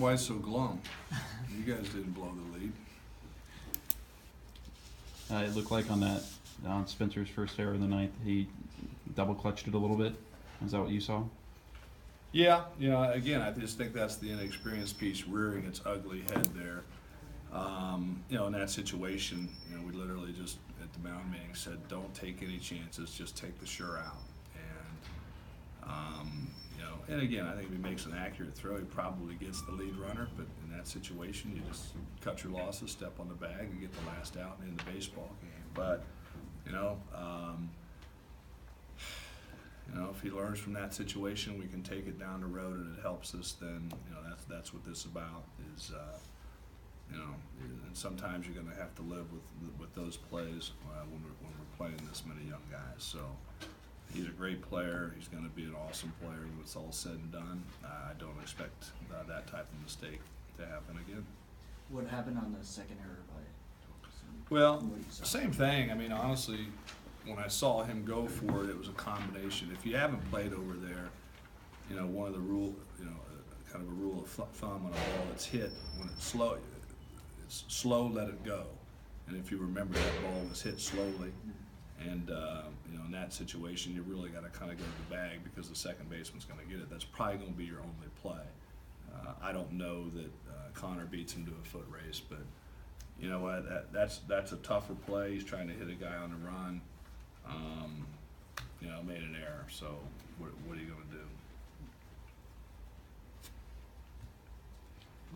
why so glum? You guys didn't blow the lead. It looked like on Spencer's first error in the ninth, he double clutched it a little bit. Is that what you saw? Yeah, again, I just think that's the inexperienced piece rearing its ugly head there. In that situation, we literally just at the mound meeting said, don't take any chances, just take the sure out. And again, I think if he makes an accurate throw, he probably gets the lead runner, but in that situation, you just cut your losses, step on the bag, and get the last out in the baseball game. But, if he learns from that situation, we can take it down the road and it helps us, then, that's what this is about is, and sometimes you're going to have to live with those plays when we're playing this many young guys. So he's a great player. He's going to be an awesome player when it's all said and done. I don't expect that type of mistake to happen again. What happened on the second error by? Well, same thing. I mean, honestly, when I saw him go for it, it was a combination. If you haven't played over there, one of the kind of a rule of thumb on a ball that's hit, when it's slow, let it go. And if you remember, that ball was hit slowly. And, in that situation, you really got to kind of go to the bag because the second baseman's going to get it. That's probably going to be your only play. I don't know that Connor beats him to a foot race, but you know what? That's a tougher play. He's trying to hit a guy on the run. Made an error. So what are you going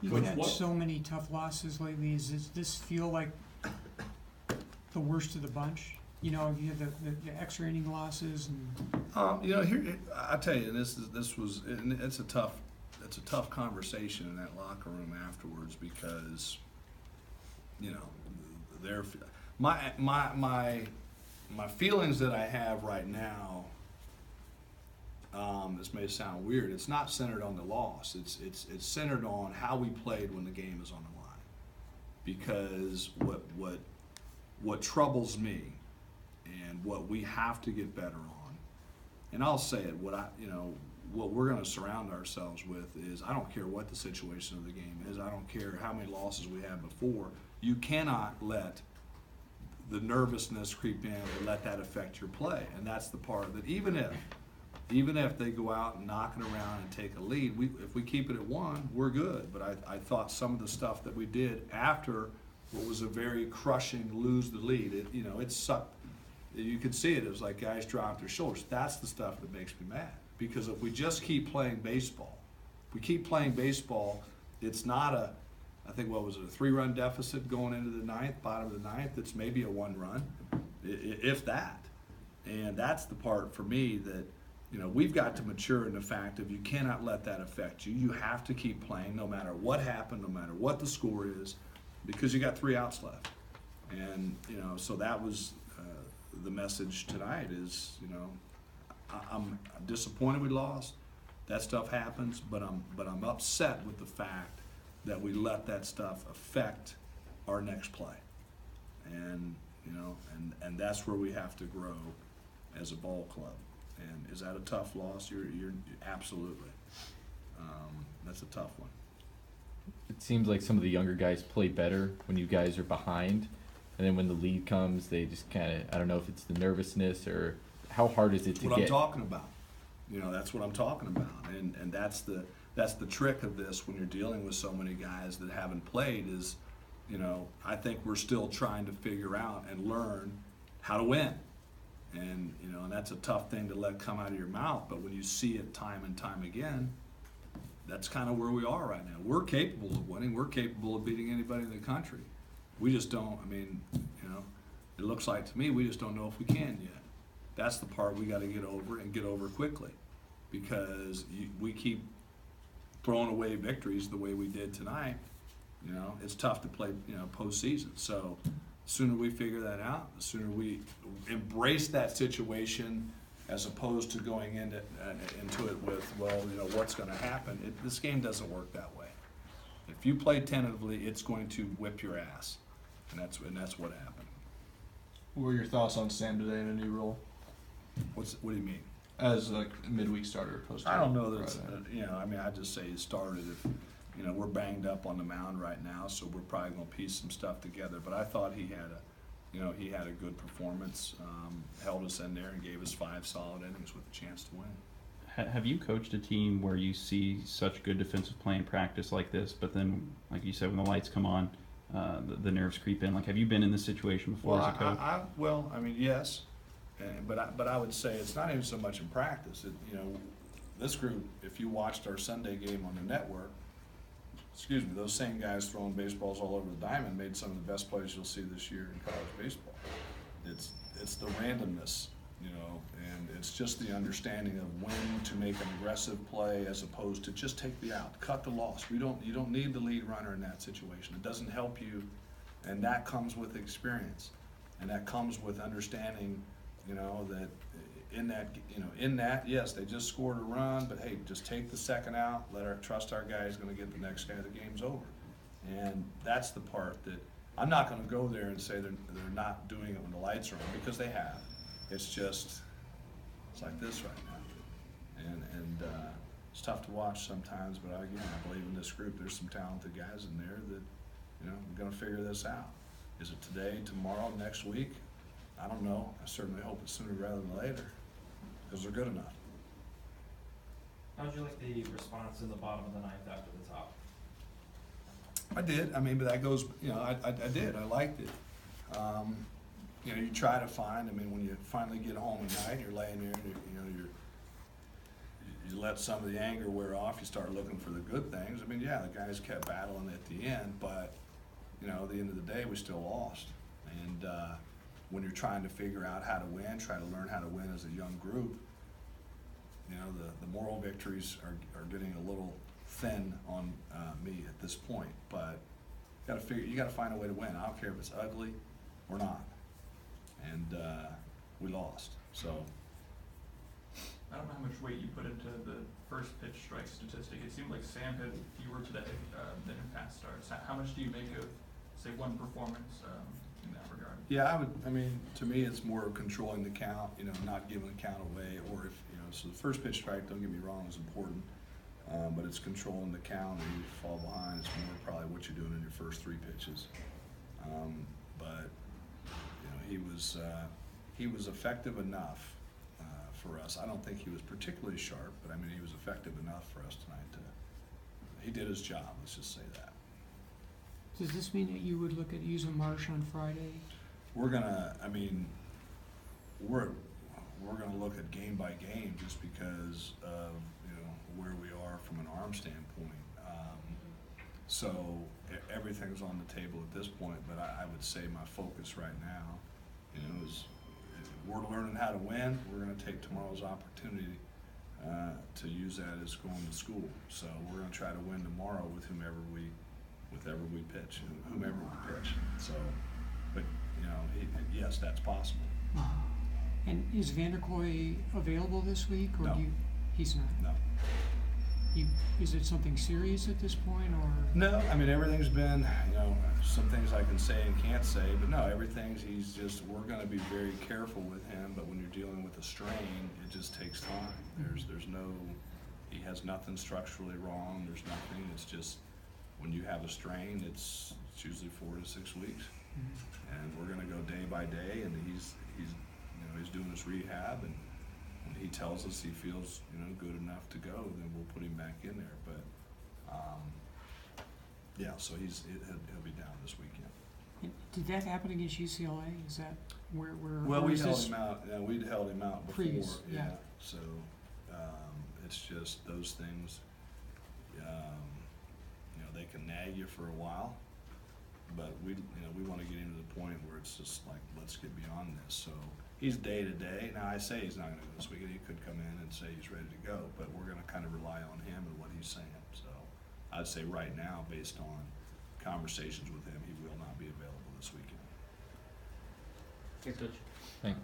to do? You've had so many tough losses lately. Does this feel like the worst of the bunch? You have the extra inning losses and. Here I tell you, it's a tough conversation in that locker room afterwards because, they're my feelings that I have right now. This may sound weird. It's not centered on the loss. It's centered on how we played when the game is on the line. Because what troubles me, and what we have to get better on, and I'll say it. What we're going to surround ourselves with is I don't care what the situation of the game is. I don't care how many losses we had before. You cannot let the nervousness creep in and let that affect your play. And that's the part that even if they go out and knock it around and take a lead, if we keep it at 1, we're good. But I thought some of the stuff that we did after what was a very crushing lose the lead, it sucked. You could see it. It was like guys dropped their shoulders. That's the stuff that makes me mad. Because if we just keep playing baseball, it's not I think, what was it, a 3-run deficit going into the ninth, bottom of the ninth? It's maybe a 1-run, if that. And that's the part for me that, we've got to mature in the fact of you cannot let that affect you. You have to keep playing no matter what happened, no matter what the score is, because you got 3 outs left. And, so that was the message tonight is, I'm disappointed we lost. That stuff happens, but I'm upset with the fact that we let that stuff affect our next play. And, and that's where we have to grow as a ball club. And is that a tough loss? You're absolutely. That's a tough one. It seems like some of the younger guys play better when you guys are behind, and then when the lead comes, they just kind of, I don't know if it's the nervousness or how hard is it to get. What I'm talking about. That's what I'm talking about. And that's the trick of this when you're dealing with so many guys that haven't played is, I think we're still trying to figure out and learn how to win. And, and that's a tough thing to let come out of your mouth, but when you see it time and time again, that's kind of where we are right now. We're capable of winning. We're capable of beating anybody in the country. We just don't, it looks like to me we just don't know if we can yet. That's the part we got to get over and get over quickly because we keep throwing away victories the way we did tonight. It's tough to play, postseason. So the sooner we figure that out, the sooner we embrace that situation as opposed to going into it with, what's going to happen. This game doesn't work that way. If you play tentatively, it's going to whip your ass, and that's what happened. What were your thoughts on Sam today in a new role? What do you mean? As like a midweek starter, post. I don't know that. I just say he started. you know, we're banged up on the mound right now, so we're probably gonna piece some stuff together. But I thought he had a good performance, held us in there and gave us 5 solid innings with a chance to win. Have you coached a team where you see such good defensive play in practice like this, but then, like you said, when the lights come on, the nerves creep in? Like, have you been in this situation before as a coach? I mean, yes, but I would say it's not even so much in practice. This group, if you watched our Sunday game on the network, those same guys throwing baseballs all over the diamond made some of the best plays you'll see this year in college baseball. It's the randomness, and it's just the understanding of when to make an aggressive play as opposed to just take the out, cut the loss. You don't need the lead runner in that situation. It doesn't help you, and that comes with experience, and that comes with understanding, that in that, yes, they just scored a run, but hey, just take the second out, trust our guy is going to get the next guy, the game's over. And that's the part that I'm not going to go there and say they're not doing it when the lights are on, because they have. It's like this right now, and it's tough to watch sometimes. But again, I believe in this group. There's some talented guys in there that we're going to figure this out. Is it today, tomorrow, next week? I don't know. I certainly hope it's sooner rather than later, because they're good enough. How'd you like the response in the bottom of the ninth after the top? I did. I mean, but that goes. I did. I liked it. You try to find. I mean, when you finally get home at night, you're laying there, and you let some of the anger wear off. You start looking for the good things. I mean, yeah, the guys kept battling at the end, but at the end of the day, we still lost. And when you're trying to figure out how to win, try to learn how to win as a young group, the moral victories are getting a little thin on me at this point. But you got to find a way to win. I don't care if it's ugly or not. And we lost. So I don't know how much weight you put into the first pitch strike statistic. It seemed like Sam had fewer today than in past starts. How much do you make of, say, one performance in that regard? yeah, to me, it's more of controlling the count. Not giving the count away, or if so the first pitch strike, don't get me wrong, is important. But it's controlling the count, and you fall behind. It's more probably what you're doing in your first 3 pitches. But he was effective enough for us. I don't think he was particularly sharp, but he was effective enough for us tonight. He did his job. Let's just say that. Does this mean that you would look at using Marsh on Friday? We're gonna. We're gonna look at game by game just because of where we are from an arm standpoint. So everything's on the table at this point, but I would say my focus right now, is we're learning how to win. We're going to take tomorrow's opportunity to use that as going to school. So we're going to try to win tomorrow with whomever we pitch. So, but yes, that's possible. And is Vanderkoy available this week, or No. He's not? No. Is it something serious at this point, or? No, everything's been, some things I can say and can't say, but no, we're going to be very careful with him, but when you're dealing with a strain, it just takes time. He has nothing structurally wrong, there's nothing, it's just, when you have a strain, it's usually 4 to 6 weeks. Mm-hmm. And we're going to go day by day, and he's doing his rehab, and when he tells us he feels good enough to go, then we'll put him back in there. But so he'll be down this weekend. And did that happen against UCLA? Is that where? Well, or we is held this him out. We'd held him out before. previous? Yeah. So it's just those things. They can nag you for a while, but we want to get him to the point where it's just like, let's get beyond this. So he's day to day. Now I say he's not going to go this weekend. He could come in and say he's ready to go, but we're going to kind of rely on him and what he's saying. So I'd say right now, based on conversations with him, he will not be available this weekend. Thanks, Coach. Thanks.